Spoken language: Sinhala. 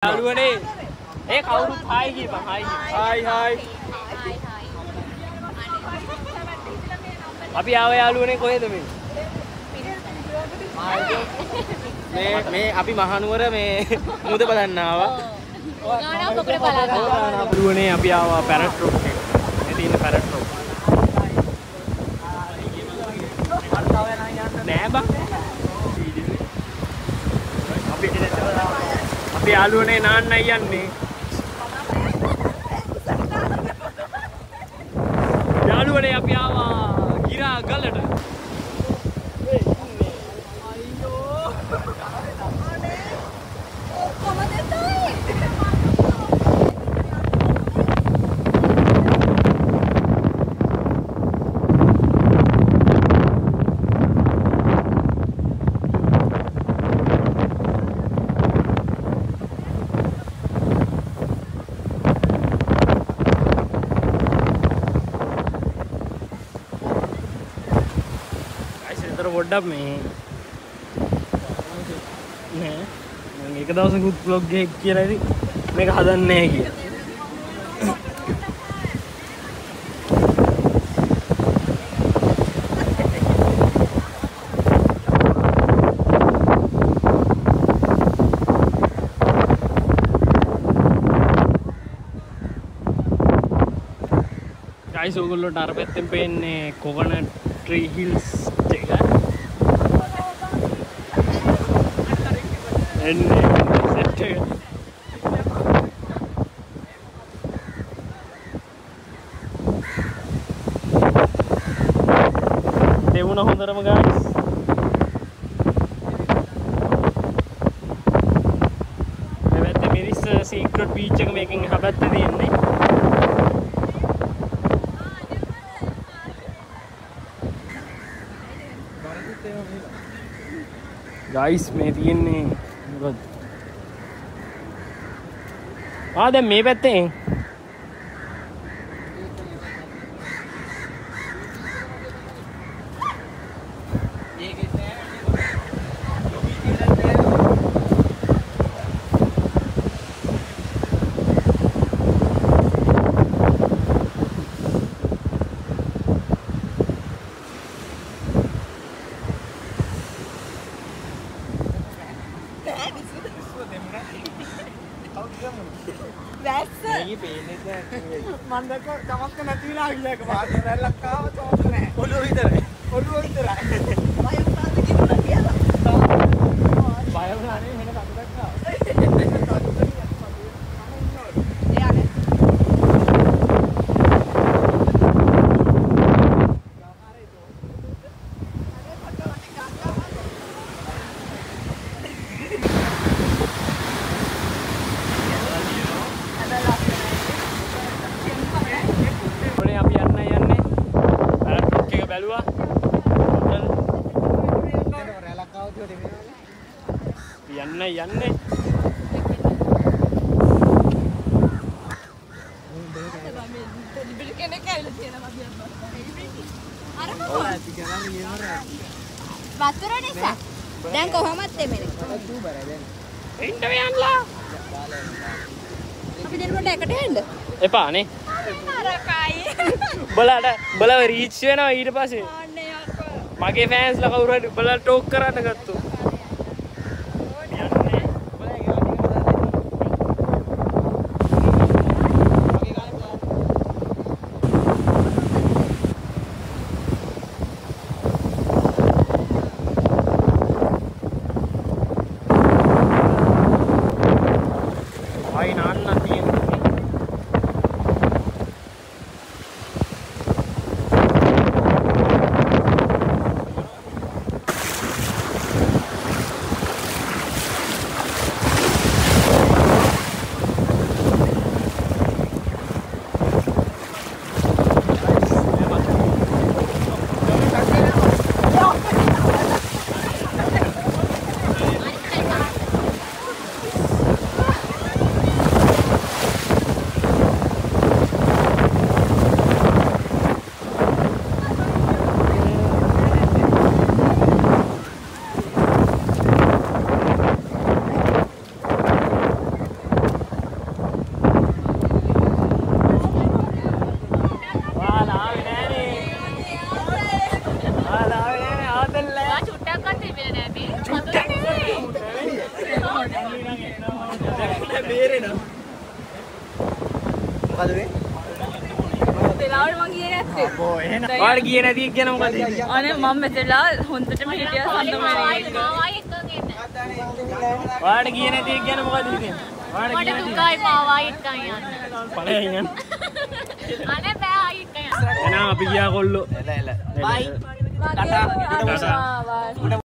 Yaluane, kau hai ki bang, hai. Abi awe yaluane kohe tu me. Me abi Mahanuwara me muda badanna awa. Yaluane abi awa parrot rock ke. Me තියෙන parrot rock. Nෑ bang. අපි යාළුවනේ නාන්නයි යන්නේ. යාළුවනේ අපි ආවා ගිරා ගලට. Wordap me. Nah, yang kita langsung vlog kira ini, mereka hadan nih. Guys, ogollo darbe tempe ne coconut tree hills. Devuna hondarama guys. Mewatte miris secret beach එක මේකෙන් හබැත්තේ තියෙන්නේ. Guys මේ තියෙන්නේ මොකද? දැන් මේ පැත්තෙන් Mandako kamak ka natin lang like bago na lang ka to na ulu viතරයි bayam තාත්තේ කිව්වා කියලා bayam නානේ මෙන්න කටුවක් ආවා යන්නේ වතුර නිසා දැන් කොහොමද එමෙන්නේ ඉන්න යන්නලා අපි දැන් පොඩ්ඩක් එකට යන්න එපානේ නරකයි බලව රීච් වෙනවා ඊට පස්සේ මගේ ෆෑන්ස්ලා කවුරු හරි බලලා ටෝක් කරන්න ගත්තොත් තිබෙන්නේ නැහැ මේ. බේරෙනවා. මොකද මේ? වෙලාවට මං ගියේ නැත්තේ. අපෝ එහෙනම් ඔයාලා ගියේ නැති එක ගැන මොකද? අනේ මම මෙතනලා හොන්දටම හිටියා සම්දමනේ. ඔයාලා ගියේ නැති එක ගැන මොකද ඉතින්? ඔයාලා මට දුකයි මාවා එක්කන් යන්න. පළයන් යන්න. අනේ බෑ ආයි එක්කන් යන්න. එහෙනම් අපි ගියා කොල්ලෝ. එල. බයි. ටටා.